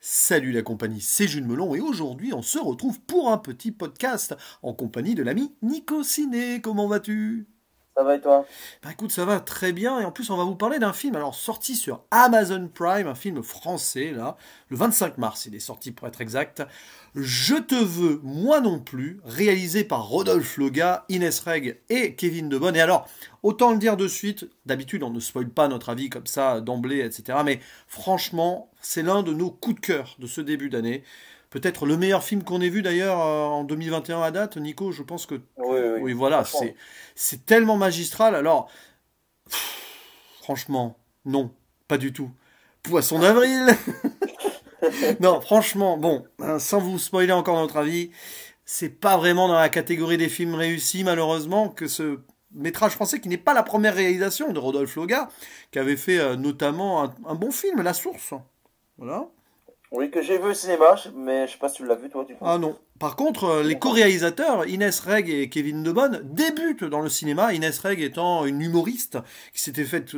Salut la compagnie, c'est Jules Melon et aujourd'hui on se retrouve pour un petit podcast en compagnie de l'ami Nico Ciné. Comment vas-tu? Ça va et toi? Bah écoute, ça va très bien et en plus on va vous parler d'un film alors sorti sur Amazon Prime, un film français là, le 25 mars il est sorti pour être exact. Je te veux, moi non plus, réalisé par Rodolphe Loga, Inès Reg et Kevin Debonne. Et alors, autant le dire de suite, d'habitude on ne spoile pas notre avis comme ça d'emblée, etc. Mais franchement, c'est l'un de nos coups de cœur de ce début d'année. Peut-être le meilleur film qu'on ait vu d'ailleurs en 2021 à date. Nico, je pense que Oui, oui, oui. oui, voilà, Franchement. c'est tellement magistral. Alors, franchement, non, pas du tout. Poisson d'avril. Non, franchement, bon, hein, sans vous spoiler encore notre avis, c'est pas vraiment dans la catégorie des films réussis, malheureusement, que ce métrage français, qui n'est pas la première réalisation de Rodolphe Loga, qui avait fait notamment un bon film, La Source. Voilà. Oui, que j'ai vu au cinéma, mais je sais pas si tu l'as vu toi du coup. Ah non. Par contre, les D'accord. co-réalisateurs, Inès Reg et Kevin Debonne, débutent dans le cinéma. Inès Reg étant une humoriste qui s'était faite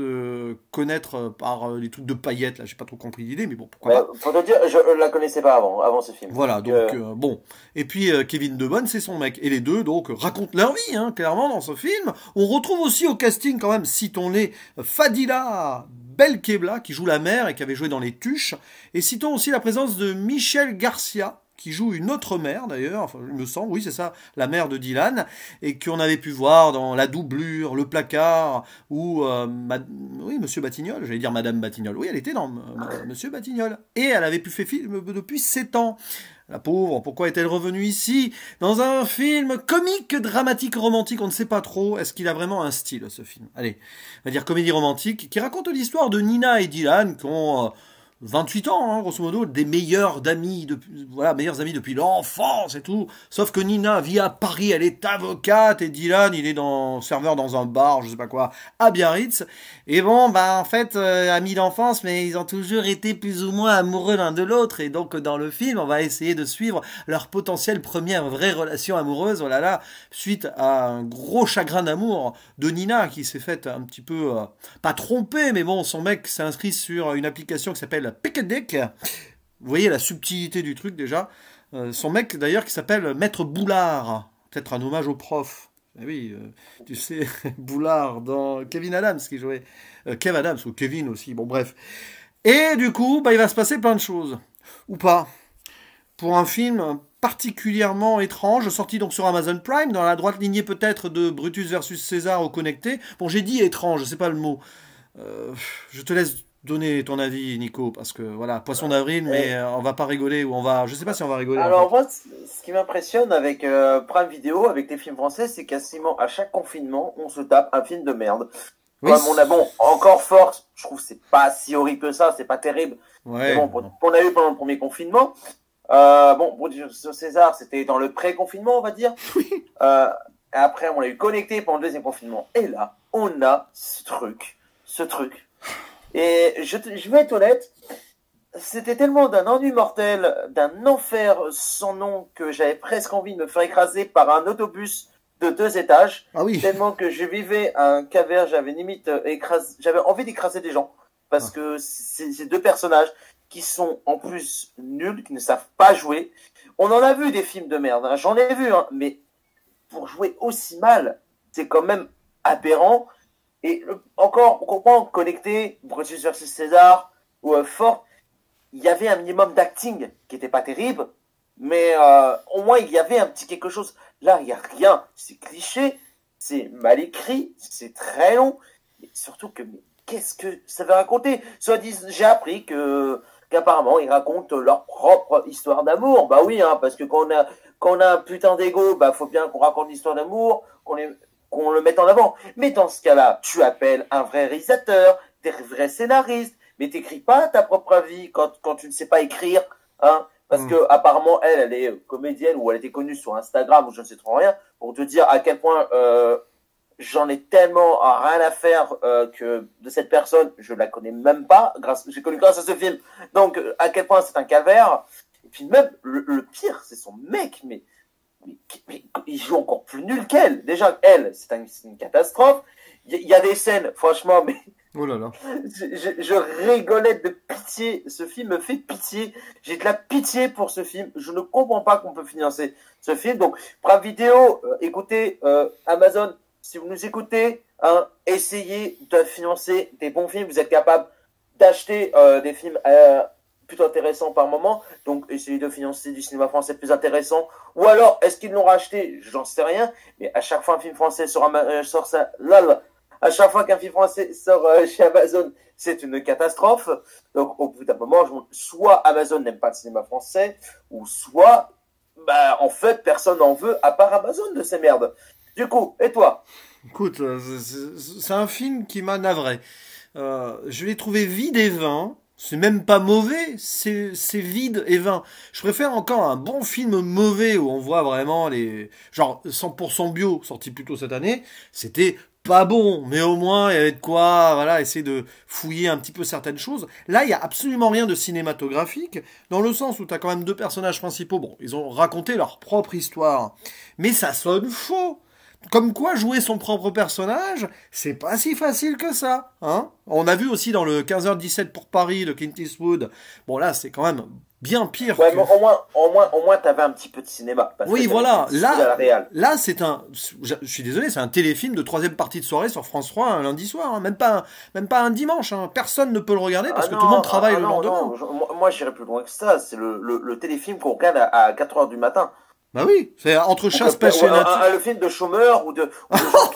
connaître par les trucs de paillettes. Là, j'ai pas trop compris l'idée, mais bon, pourquoi Mais pas. faut te dire, je la connaissais pas avant ce film. Voilà, Donc, donc bon. Et puis Kevin Debonne, c'est son mec. Et les deux, donc, racontent leur vie, hein, clairement, dans ce film. On retrouve aussi au casting, quand même, citons-les, Fadila Belkebla, qui joue la mère et qui avait joué dans Les Tuches. Et citons aussi la présence de Michel Garcia, qui joue une autre mère d'ailleurs, enfin, il me semble, oui c'est ça, la mère de Dylan, et qu'on avait pu voir dans La Doublure, Le Placard, ou oui Monsieur Batignolles, j'allais dire Madame Batignolles, oui elle était dans Monsieur Batignolles, et elle avait pu faire film depuis 7 ans. La pauvre, pourquoi est-elle revenue ici? Dans un film comique, dramatique, romantique, on ne sait pas trop. Est-ce qu'il a vraiment un style, ce film? Allez, on va dire comédie romantique, qui raconte l'histoire de Nina et Dylan, qui ont 28 ans, hein, grosso modo, des meilleurs amis, voilà, meilleurs amis depuis l'enfance et tout. Sauf que Nina vit à Paris, elle est avocate, et Dylan, il est serveur dans un bar, je sais pas quoi, à Biarritz. Et bon, bah en fait, amis d'enfance, mais ils ont toujours été plus ou moins amoureux l'un de l'autre. Et donc dans le film, on va essayer de suivre leur potentielle première vraie relation amoureuse, voilà là, suite à un gros chagrin d'amour de Nina qui s'est fait un petit peu, pas tromper, mais bon, son mec s'est inscrit sur une application qui s'appelle Pick a Dick. Vous voyez la subtilité du truc déjà. Son mec d'ailleurs qui s'appelle Maître Boulard, peut-être un hommage au prof. Eh oui, tu sais, Boulard dans Kevin Adams qui jouait. Kev Adams ou Kevin aussi, bon bref. Et du coup, bah, il va se passer plein de choses. Ou pas. Pour un film particulièrement étrange, sorti donc sur Amazon Prime, dans la droite lignée peut-être de Brutus versus César au connecté. Bon, j'ai dit étrange, c'est pas le mot. Je te laisse donner ton avis, Nico, parce que voilà, poisson d'avril, mais et, on va pas rigoler ou on va, je sais pas si on va rigoler en alors fait. moi, ce qui m'impressionne avec Prime Video, avec les films français, c'est quasiment à chaque confinement, on se tape un film de merde. Oui, Comme on a, bon, encore force, je trouve que c'est pas si horrible que ça, c'est pas terrible. Mais ouais, bon, qu'on a eu pendant le premier confinement. Bon, pour César, c'était dans le pré-confinement, on va dire. oui, Après, on l'a eu connecté pendant le deuxième confinement. Et là, on a ce truc. Et je vais être honnête, c'était tellement d'un ennui mortel, d'un enfer sans nom, que j'avais presque envie de me faire écraser par un autobus de 2 étages. ah oui, Tellement que je vivais un calvaire, j'avais limite j'avais envie d'écraser des gens. Parce ah, que c'est ces deux personnages qui sont en plus nuls, qui ne savent pas jouer. On en a vu des films de merde, hein, j'en ai vu, hein, mais pour jouer aussi mal, c'est quand même aberrant. Et encore, on comprend, connecté, Brutus versus César, ou Fort, il y avait un minimum d'acting qui était pas terrible, mais au moins il y avait un petit quelque chose. Là, il n'y a rien. C'est cliché, c'est mal écrit, c'est très long, et surtout que, mais qu'est-ce que ça va raconter? Soit disant, j'ai appris que qu'apparemment ils racontent leur propre histoire d'amour. Bah oui, hein, parce que quand on a un putain d'ego, bah faut bien qu'on raconte l'histoire d'amour, qu'on le mette en avant. Mais dans ce cas-là, tu appelles un vrai réalisateur, des vrais scénaristes, mais t'écris pas ta propre vie quand tu ne sais pas écrire, hein. Parce hmm. que apparemment elle est comédienne ou elle était connue sur Instagram ou je ne sais trop rien pour te dire à quel point j'en ai tellement rien à faire que de cette personne, je la connais même pas. J'ai connu grâce à ce film. Donc à quel point c'est un calvaire. Et puis même le pire, c'est son mec, mais il joue encore plus nul qu'elle. Déjà, elle, c'est une catastrophe. Il y a des scènes, franchement, mais Oh là là. Je rigolais de pitié. Ce film me fait pitié. J'ai de la pitié pour ce film. Je ne comprends pas qu'on peut financer ce film. Donc, Prime Vidéo, écoutez, Amazon, si vous nous écoutez, hein, essayez de financer des bons films. Vous êtes capable d'acheter des films plutôt intéressants par moment. Donc, essayez de financer du cinéma français plus intéressant. Ou alors, est-ce qu'ils l'ont racheté? J'en sais rien. Mais à chaque fois, un film français sort ça. Là. À chaque fois qu'un film français sort chez Amazon, c'est une catastrophe. Donc, au bout d'un moment, soit Amazon n'aime pas le cinéma français, ou soit, bah, en fait, personne n'en veut à part Amazon de ces merdes. Du coup, et toi? Écoute, c'est un film qui m'a navré. Je l'ai trouvé vide et vain. C'est même pas mauvais, c'est vide et vain. Je préfère encore un bon film mauvais où on voit vraiment les... Genre 100% bio, sorti plus tôt cette année. C'était pas bon, mais au moins il y avait de quoi, voilà, essayer de fouiller un petit peu certaines choses. Là, il y a absolument rien de cinématographique, dans le sens où t'as quand même deux personnages principaux. Bon, ils ont raconté leur propre histoire, mais ça sonne faux. Comme quoi jouer son propre personnage, c'est pas si facile que ça, hein. On a vu aussi dans le 15h17 pour Paris de Clint Eastwood. Bon là, c'est quand même bien pire. Ouais, que... mais au moins, t'avais un petit peu de cinéma. Parce Oui, que voilà. Là, je suis désolé, c'est un téléfilm de troisième partie de soirée sur France 3 un lundi soir, hein. Même pas un dimanche, hein. Personne ne peut le regarder parce que tout le monde travaille le lendemain. Moi, j'irais plus loin que ça. C'est le téléfilm qu'on regarde à 4h du matin. Bah oui, c'est entre chasse, pêche et nature. Le film de chômeurs ou de gens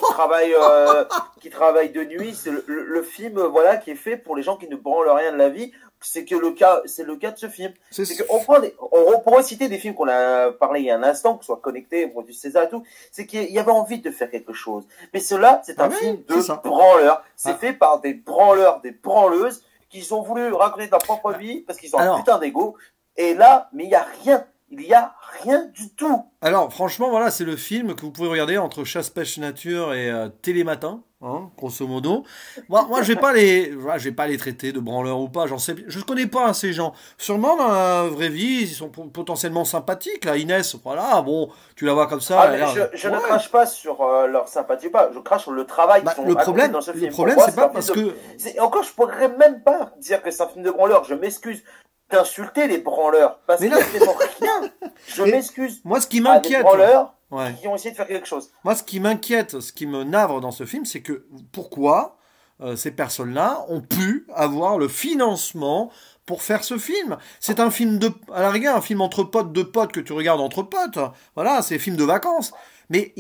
qui travaillent de nuit, c'est le film voilà qui est fait pour les gens qui ne branlent rien de la vie. C'est le cas de ce film. C'est on pourrait citer des films qu'on a parlé il y a un instant, que ce soit Connecté, Produit César et tout. C'est qu'il y avait envie de faire quelque chose. Mais cela, c'est un film de branleurs. C'est fait par des branleurs, des branleuses qui ont voulu raconter leur propre vie parce qu'ils ont un putain d'ego. Et là, mais il y a rien. Il y a rien du tout. Alors, franchement, voilà, c'est le film que vous pouvez regarder entre Chasse, Pêche, Nature et Télématin, hein, grosso modo. Moi, je vais pas les traiter de branleurs ou pas. Je connais pas ces gens. Sûrement dans la vraie vie, ils sont potentiellement sympathiques. Là, Inès, voilà, bon, tu la vois comme ça. Je ne crache pas sur leur sympathie ou pas. Je crache sur le travail qu'ils ont accompli dans ce film. Le problème, c'est pas parce que... Encore, je pourrais même pas dire que c'est un film de branleurs. Je m'excuse d'insulter les branleurs parce qu'ils n'ont rien. Je m'excuse. Moi, ce qui m'inquiète, des branleurs qui ont essayé de faire quelque chose. Moi, ce qui m'inquiète, ce qui me navre dans ce film, c'est que pourquoi ces personnes-là ont pu avoir le financement pour faire ce film. C'est un film à la rigueur, un film entre potes de potes que tu regardes entre potes. Voilà, c'est un film de vacances. Mais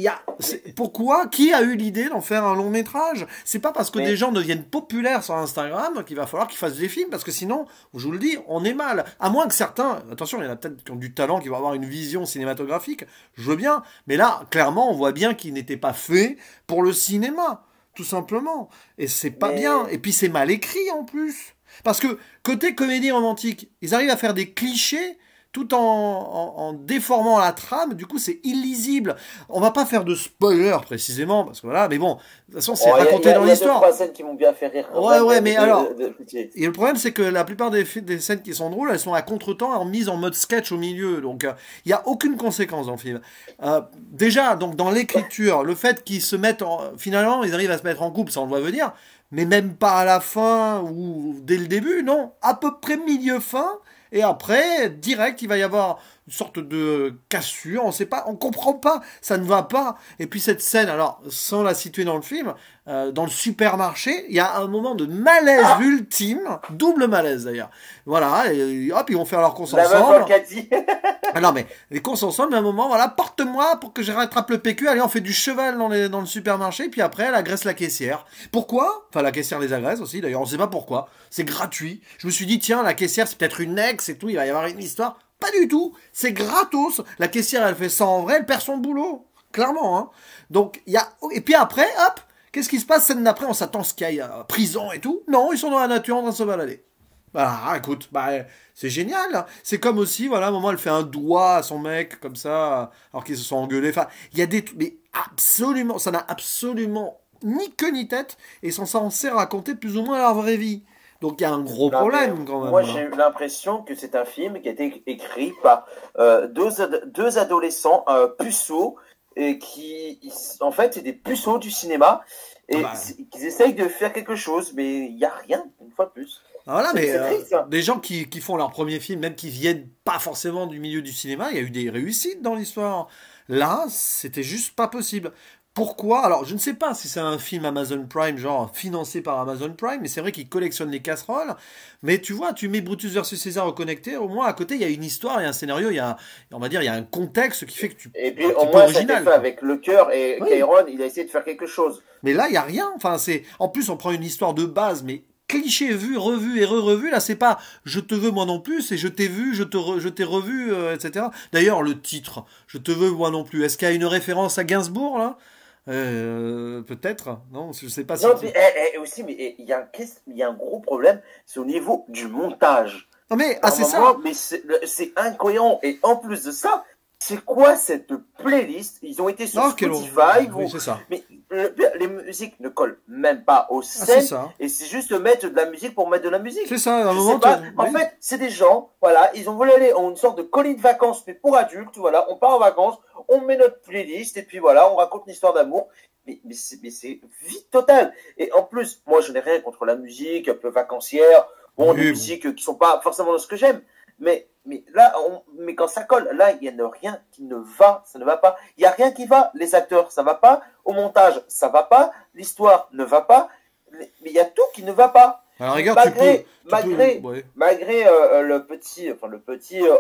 pourquoi? Qui a eu l'idée d'en faire un long métrage? C'est pas parce que des gens deviennent populaires sur Instagram qu'il va falloir qu'ils fassent des films, parce que sinon, je vous le dis, on est mal. À moins que certains, attention, il y en a peut-être qui ont du talent, qui vont avoir une vision cinématographique, je veux bien. Mais là, clairement, on voit bien qu'il n'était pas fait pour le cinéma, tout simplement. Et c'est pas bien. Et puis c'est mal écrit en plus. Parce que côté comédie romantique, ils arrivent à faire des clichés tout en déformant la trame, du coup c'est illisible. On va pas faire de spoiler précisément, parce que voilà, mais bon, de toute façon c'est raconté dans l'histoire. Il y a 2-3 scènes qui m'ont bien fait rire. Ouais, mais alors, et le problème c'est que la plupart des scènes qui sont drôles, elles sont à contre-temps, mises en mode sketch au milieu, donc il y a aucune conséquence dans le film. Déjà, donc dans l'écriture, le fait qu'ils se mettent, finalement, ils arrivent à se mettre en couple, ça on le voit venir, mais même pas à la fin ou dès le début, non, à peu près milieu-fin. Et après, direct, il va y avoir une sorte de cassure, on sait pas, on comprend pas, ça ne va pas. Et puis cette scène, alors, sans la situer dans le film, dans le supermarché, il y a un moment de malaise ultime, double malaise d'ailleurs. Voilà, et hop, ils vont faire leur course ensemble. Ah non, mais les courses ensemble, à un moment, voilà, porte-moi pour que je rattrape le PQ, allez, on fait du cheval dans le supermarché, puis après, elle agresse la caissière. Pourquoi? Enfin, la caissière les agresse aussi, d'ailleurs, on sait pas pourquoi. C'est gratuit. Je me suis dit, tiens, la caissière, c'est peut-être une ex et tout, il va y avoir une histoire. Pas du tout. C'est gratos. La caissière, elle fait ça en vrai, elle perd son boulot. Clairement, hein. Donc, et puis après, hop, qu'est-ce qui se passe? Scène d'après, on s'attend à ce qu'il y ait prison et tout. Non, ils sont dans la nature en train de se balader. Bah, écoute, c'est génial. C'est comme aussi, voilà, à un moment, elle fait un doigt à son mec, comme ça, alors qu'ils se sont engueulés. Enfin, il y a mais absolument, ça n'a absolument ni queue ni tête, et ils sont censés raconter plus ou moins leur vraie vie. Donc il y a un gros problème quand même. Moi j'ai eu l'impression que c'est un film qui a été écrit par deux adolescents puceaux et qui en fait c'est des puceaux du cinéma Et bah, qu'ils essayent de faire quelque chose, mais il n'y a rien, une fois de plus. voilà, mais C'est triste, hein. des gens qui font leur premier film, même qui viennent pas forcément du milieu du cinéma, il y a eu des réussites dans l'histoire. Là, c'était juste pas possible. Pourquoi? Alors, je ne sais pas si c'est un film Amazon Prime, genre financé par Amazon Prime, mais c'est vrai qu'ils collectionnent les casseroles. Mais tu vois, tu mets Brutus versus César au connecté, au moins à côté, il y a une histoire, il y a un scénario, on va dire, il y a un contexte qui fait que Et puis un au petit peu moins, ça a été original, fait quoi. avec le cœur et Oui. Kairon, il a essayé de faire quelque chose. Mais là, il y a rien. Enfin, en plus, on prend une histoire de base, mais cliché vu, revu et re-revu. Là, c'est pas je te veux moi non plus, c'est je t'ai vu, je t'ai revu, etc. D'ailleurs, le titre, je te veux moi non plus. Est-ce qu'il y a une référence à Gainsbourg là? Peut-être. Non, je sais pas si. Non, mais aussi, mais il y a un gros problème, c'est au niveau du montage. Non mais ah Par c'est ça. moment, mais c'est incohérent. Et en plus de ça, c'est quoi cette playlist? Ils ont été sur Non, Spotify, oui, c'est ça. mais les musiques ne collent même pas aux Ah, c'est scènes. ça. Et c'est juste mettre de la musique pour mettre de la musique. C'est ça. À un Je moment, sais pas. En oui. fait, c'est des gens, voilà, ils ont voulu aller en une sorte de colonie de vacances, mais pour adultes, voilà, on part en vacances, on met notre playlist, et puis voilà, on raconte une histoire d'amour. Mais c'est vide total. Et en plus, moi, je n'ai rien contre la musique un peu vacancière, bon, des Oui, musiques qui sont pas forcément ce que j'aime. Mais là, mais quand ça colle, là, il n'y a rien qui ne va, ça ne va pas. Il n'y a rien qui va. Les acteurs, ça va pas. Au montage, ça va pas. L'histoire ne va pas. Mais il y a tout qui ne va pas. à la rigueur, ouais. Malgré le petit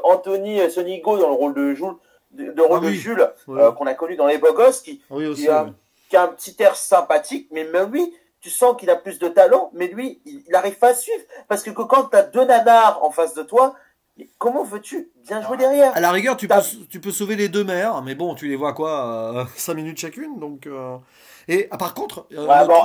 Anthony Sonigo dans le rôle de Jules, Oui. Jules Ouais. qu'on a connu dans Les Beaux Gosses, Oui aussi. qui a un petit air sympathique, mais même lui, tu sens qu'il a plus de talent, mais lui, il n'arrive pas à suivre. Parce que quand tu as deux nanars en face de toi, mais comment veux-tu bien jouer derrière? À la rigueur, tu peux sauver les deux mères, mais bon, tu les vois quoi, 5 minutes chacune, donc. Et par contre, Ouais, bon,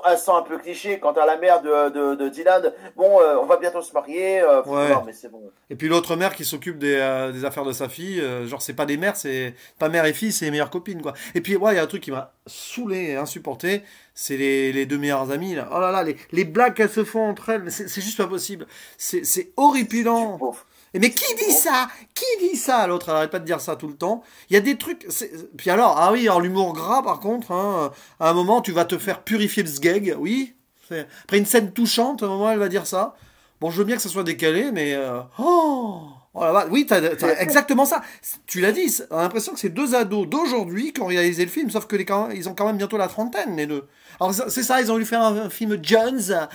elles sont un peu clichés. Quant à la mère de Dylan, bon, on va bientôt se marier. ouais. Non, mais c'est bon. Et puis l'autre mère qui s'occupe des affaires de sa fille, genre c'est pas des mères, c'est pas mère et fille, c'est les meilleures copines quoi. Et puis ouais, il y a un truc qui m'a saoulé et insupporté, c'est les deux meilleures amies là. Oh là là, les blagues qu'elles se font entre elles, c'est juste pas possible. C'est horripilant. Pauvre. Mais qui dit ça? Qui dit ça? L'autre, elle arrête pas de dire ça tout le temps. Il y a des trucs. Puis alors, ah oui, alors l'humour gras, par contre, hein, à un moment, tu vas te faire purifier le sgeg, oui. Après une scène touchante, à un moment, elle va dire ça. Bon, je veux bien que ça soit décalé, mais. Oh là là, oui, t'as exactement ça. Tu l'as dit, on a l'impression que c'est deux ados d'aujourd'hui qui ont réalisé le film, sauf que ils ont quand même bientôt la trentaine, les deux. Alors c'est ça, ils ont voulu faire un film Jones,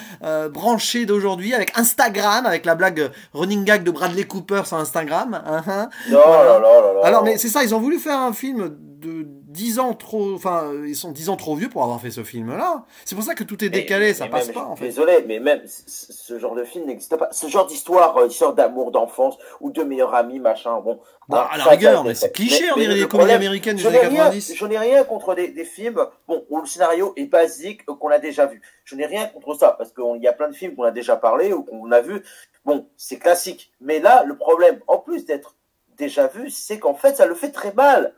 branché d'aujourd'hui, avec Instagram, avec la blague running gag de Bradley Cooper sur Instagram. Non, Voilà. là, là, là, là. Alors, mais c'est ça, ils ont voulu faire un film de 10 ans trop. Enfin, ils sont 10 ans trop vieux pour avoir fait ce film-là. C'est pour ça que tout est décalé, ça passe pas, en fait. Désolé, mais même ce genre de film n'existe pas. Ce genre d'histoire, histoire d'amour d'enfance ou de meilleurs amis, machin. Bon, Bon, hein, à la ça rigueur, mais existe. c'est cliché, on Mais dirait le des comédies problème, américaines des années 90. je n'ai rien contre des films, bon, où le scénario est basique, qu'on a déjà vu. Je n'ai rien contre ça, parce qu'il y a plein de films qu'on a déjà parlé ou qu'on a vu. Bon, c'est classique. Mais là, le problème, en plus d'être déjà vu, c'est qu'en fait, ça le fait très mal.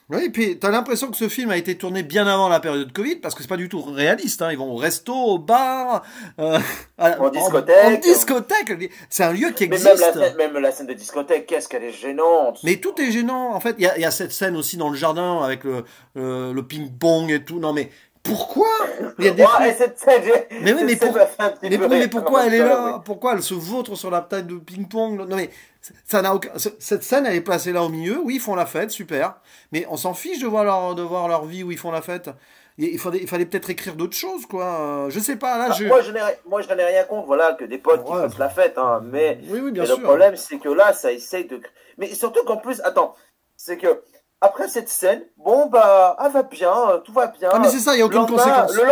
Oui, et puis t'as l'impression que ce film a été tourné bien avant la période Covid, parce que c'est pas du tout réaliste. Hein. Ils vont au resto, au bar, En discothèque. En discothèque. C'est un lieu qui Mais existe. même la scène de discothèque, qu'est-ce qu'elle est gênante. Mais tout est gênant. En fait, il y a cette scène aussi dans le jardin avec le ping-pong et tout. Non, mais pourquoi? Il y a des Ouais, et cette scène, Mais oui, mais, cette scène m'a fait un petit peu mais rire, pourquoi quand elle est même, là? oui. Pourquoi elle se vautre sur la table de ping-pong? Non mais ça n'a aucun. Cette scène, elle est placée là au milieu. Oui, ils font la fête, super. Mais on s'en fiche de voir leur vie où ils font la fête. Il fallait peut-être écrire d'autres choses, quoi. Je sais pas. Là, Ah, moi, je n'en ai rien contre, voilà, que des potes qui Ouais. fassent la fête, hein, mais Oui, bien le sûr. problème, c'est que là, ça essaye de. Mais surtout qu'en plus, attends, c'est que après cette scène, bon, bah, ah, va bien, tout va bien. Ah, mais c'est ça, il y a aucune conséquence. Le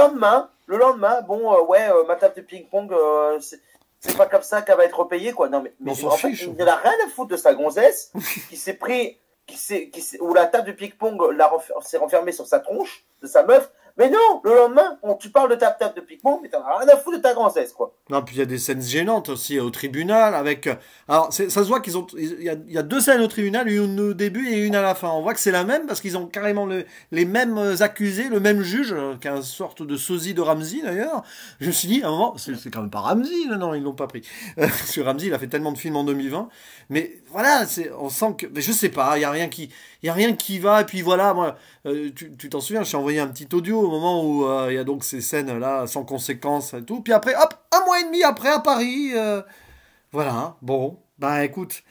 lendemain, bon, ouais, ma table de ping-pong, c'est pas comme ça qu'elle va être repayée, quoi. Non, mais On s'en en fait, fiche. il n'y en a rien à foutre de sa gonzesse qui s'est pris, où la table de ping-pong s'est renfermée sur sa tronche, de sa meuf. Mais non, le lendemain, tu parles de ta table de ping-pong, mais t'en as rien à foutre de ta gonzesse, quoi. Non, puis il y a des scènes gênantes aussi au tribunal avec. Alors, ça se voit qu'ils ont. Il y a deux scènes au tribunal, une au début et une à la fin. On voit que c'est la même parce qu'ils ont carrément les mêmes accusés, le même juge, qui est une sorte de sosie de Ramsey d'ailleurs. Je me suis dit, à un moment, c'est quand même pas Ramsey, là, non, ils l'ont pas pris. Parce que Ramsey, il a fait tellement de films en 2020. Mais voilà, on sent que. Mais je sais pas, il y a rien qui va. Et puis voilà, moi, tu t'en souviens, je t'ai envoyé un petit audio au moment où il y a donc ces scènes-là sans conséquence et tout. Puis après, hop, un mois et demi après, à Paris, voilà, bon, bah écoute,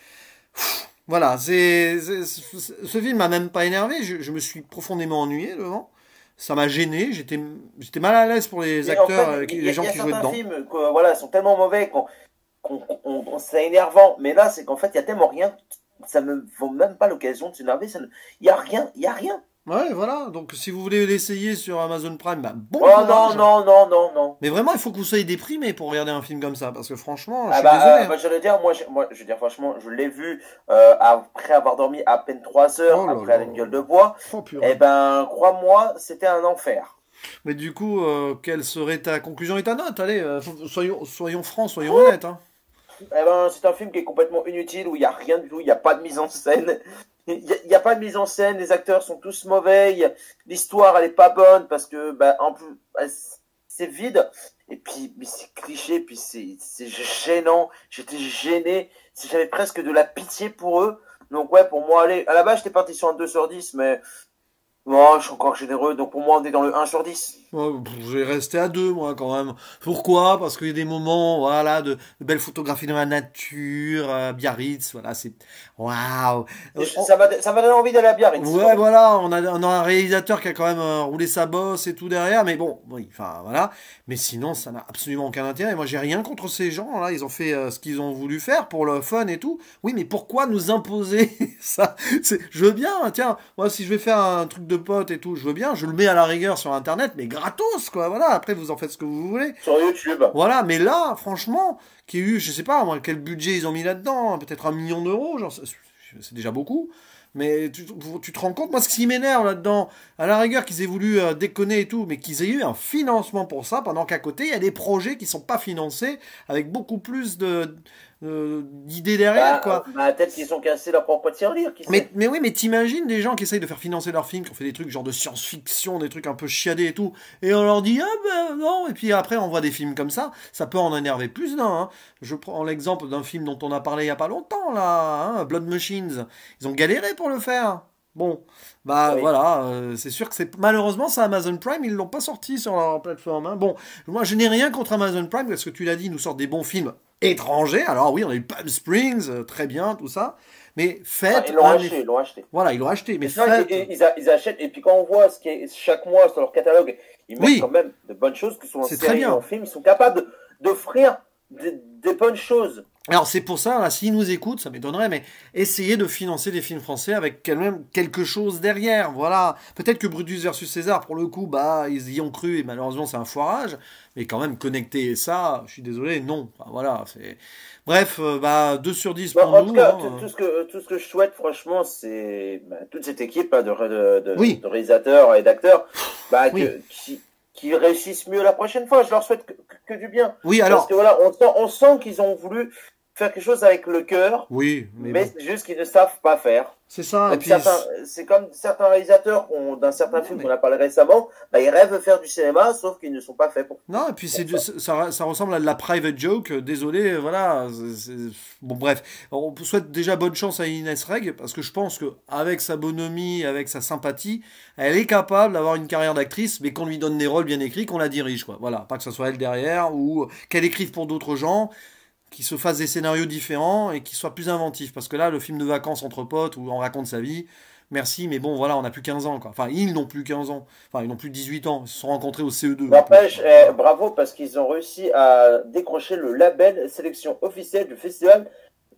voilà, ce film m'a même pas énervé, je me suis profondément ennuyé devant. Ça m'a gêné, j'étais mal à l'aise pour les Mais en acteurs, fait, les gens il y a qui jouaient certains dedans. films que, voilà, sont tellement mauvais c'est énervant. Mais là, c'est qu'en fait, il y a tellement rien. Ça me vaut même pas l'occasion de s'énerver. Il y a rien, il y a rien. Ouais, voilà, donc si vous voulez l'essayer sur Amazon Prime, bah, bon Oh non, courage. non, non, non, non. Mais vraiment, il faut que vous soyez déprimé pour regarder un film comme ça, parce que franchement, je Ah suis désolé, hein. bah, je veux dire, moi, je veux dire, franchement, je l'ai vu après avoir dormi à peine 3 heures, Oh là après là. aller une gueule de bois. Oh Eh purée. ben, crois-moi, c'était un enfer. Mais du coup, quelle serait ta conclusion et ta note? Allez, soyons francs, soyons honnêtes, hein. Eh ben, c'est un film qui est complètement inutile, où il n'y a rien du tout, il n'y a pas de mise en scène. Il y a pas de mise en scène, les acteurs sont tous mauvais, l'histoire elle est pas bonne parce que bah, en plus c'est vide et puis mais c'est cliché, puis c'est gênant, j'étais gêné, j'avais presque de la pitié pour eux. Donc ouais, pour moi, allez, à la base j'étais parti sur un 2 sur 10, mais bon, je suis encore généreux, donc pour moi on est dans le 1 sur 10. Oh, je vais rester à deux, moi, quand même. Pourquoi? Parce qu'il y a des moments, voilà, de belles photographies dans la nature, Biarritz, voilà, c'est... Waouh! Ça m'a donné envie d'aller à Biarritz. Ouais, voilà, on a un réalisateur qui a quand même roulé sa bosse et tout derrière, mais bon, oui, enfin, voilà. Mais sinon, ça n'a absolument aucun intérêt. Moi, j'ai rien contre ces gens, là, ils ont fait ce qu'ils ont voulu faire pour le fun et tout. Oui, mais pourquoi nous imposer ça? Je veux bien, tiens, moi, si je vais faire un truc de pote et tout, je veux bien, je le mets à la rigueur sur Internet, mais gratos, quoi, voilà. Après, vous en faites ce que vous voulez. Sur YouTube. Voilà, mais là, franchement, qui a eu, je sais pas, moi, quel budget ils ont mis là-dedans, peut-être 1 million d'euros, genre, c'est déjà beaucoup. Mais tu te rends compte, moi, ce qui m'énerve là-dedans, à la rigueur qu'ils aient voulu déconner et tout, mais qu'ils aient eu un financement pour ça, pendant qu'à côté, il y a des projets qui sont pas financés, avec beaucoup plus d'idées derrière, quoi. Peut-être qu'ils ont cassé leur propre tirelire, qui sait. Mais oui, mais t'imagines des gens qui essayent de faire financer leurs films, qui ont fait des trucs genre de science-fiction, des trucs un peu chiadés et tout, et on leur dit, ah ben non, et puis après on voit des films comme ça peut en énerver plus d'un, hein. Je prends l'exemple d'un film dont on a parlé il y a pas longtemps, là, hein, Blood Machines. Ils ont galéré pour le faire. Bon, bah Oui. voilà, c'est sûr que c'est malheureusement c'est Amazon Prime, ils l'ont pas sorti sur leur plateforme, hein. Bon, moi je n'ai rien contre Amazon Prime parce que tu l'as dit, ils nous sortent des bons films étrangers. Alors oui, on a eu Palm Springs, très bien, tout ça. Mais Enfin, faites ils l'ont un acheté, ils l'ont acheté. voilà, ils l'ont acheté, mais Mais c'est vrai faites. qu'ils achètent, et puis quand on voit ce qui est chaque mois sur leur catalogue, ils mettent quand Oui, même de bonnes choses, que ce soit en c'est très série ou en bien. film, ils sont capables d'offrir des bonnes choses. Alors c'est pour ça, là, s'ils nous écoutent, ça m'étonnerait, mais essayez de financer des films français avec quand même quelque chose derrière. Voilà. Peut-être que Brutus versus César, pour le coup, bah, ils y ont cru et malheureusement c'est un foirage. Mais quand même, connecter ça, je suis désolé, non. Enfin, voilà, c'est. Bref, bah, 2 sur 10 Bon, pour en tout nous, cas, hein. tout ce que je souhaite, franchement, c'est toute cette équipe là, Oui, de réalisateurs et d'acteurs bah, oui. qui réussissent mieux la prochaine fois. Je leur souhaite que du bien. Oui, Parce alors, que voilà, on sent qu'ils ont voulu faire quelque chose avec le cœur, oui, mais mais bon. c'est juste qu'ils ne savent pas faire. C'est ça, et Comme puis. c'est comme certains réalisateurs d'un certain Non, film qu'on mais. a parlé récemment, bah, ils rêvent de faire du cinéma, sauf qu'ils ne sont pas faits Non, et puis pour ça. ça ressemble à de la private joke. Désolé, voilà. Bon, bref, on souhaite déjà bonne chance à Inès Reg parce que je pense que avec sa bonhomie, avec sa sympathie, elle est capable d'avoir une carrière d'actrice, mais qu'on lui donne des rôles bien écrits, qu'on la dirige, quoi. Voilà, pas que ce soit elle derrière ou qu'elle écrive pour d'autres gens, qui se fassent des scénarios différents et qui soient plus inventifs. Parce que là, le film de vacances entre potes où on raconte sa vie. Merci, mais bon, voilà, on n'a plus 15 ans, quoi. Enfin, ils n'ont plus 15 ans. Enfin, ils n'ont plus 18 ans. Ils se sont rencontrés au CE2, en plus. N'empêche, bravo parce qu'ils ont réussi à décrocher le label sélection officielle du festival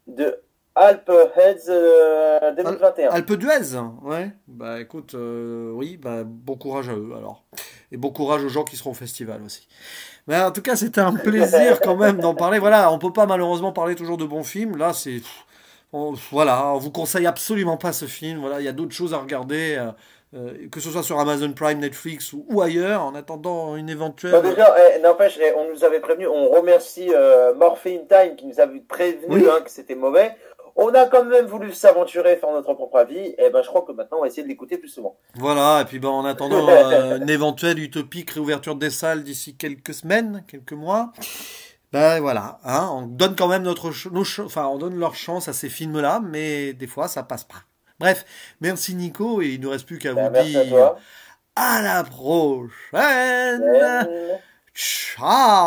de Alpe Heads Al- 2021. Alpe d'Huez, ouais. Bah écoute, oui, bah bon courage à eux alors. Et bon courage aux gens qui seront au festival aussi. Mais en tout cas, c'était un plaisir quand même d'en parler. Voilà, on peut pas malheureusement parler toujours de bons films. Là, c'est. Voilà, on vous conseille absolument pas ce film. Voilà, il y a d'autres choses à regarder, que ce soit sur Amazon Prime, Netflix ou ailleurs, en attendant une Bon, éventuelle. déjà, n'empêche, on nous avait prévenu, on remercie Morphine Time qui nous avait prévenu Oui, que c'était mauvais. On a quand même voulu s'aventurer, faire notre propre avis, et ben je crois que maintenant on va essayer de l'écouter plus souvent. voilà. Et puis ben, en attendant une éventuelle utopique réouverture des salles d'ici quelques semaines, quelques mois. Ben voilà, hein, on donne quand même enfin, on donne leur chance à ces films-là, mais des fois ça passe pas. Bref, merci Nico, et il ne nous reste plus qu'à vous Ben, merci à dire toi. À la prochaine. Euh, Ciao.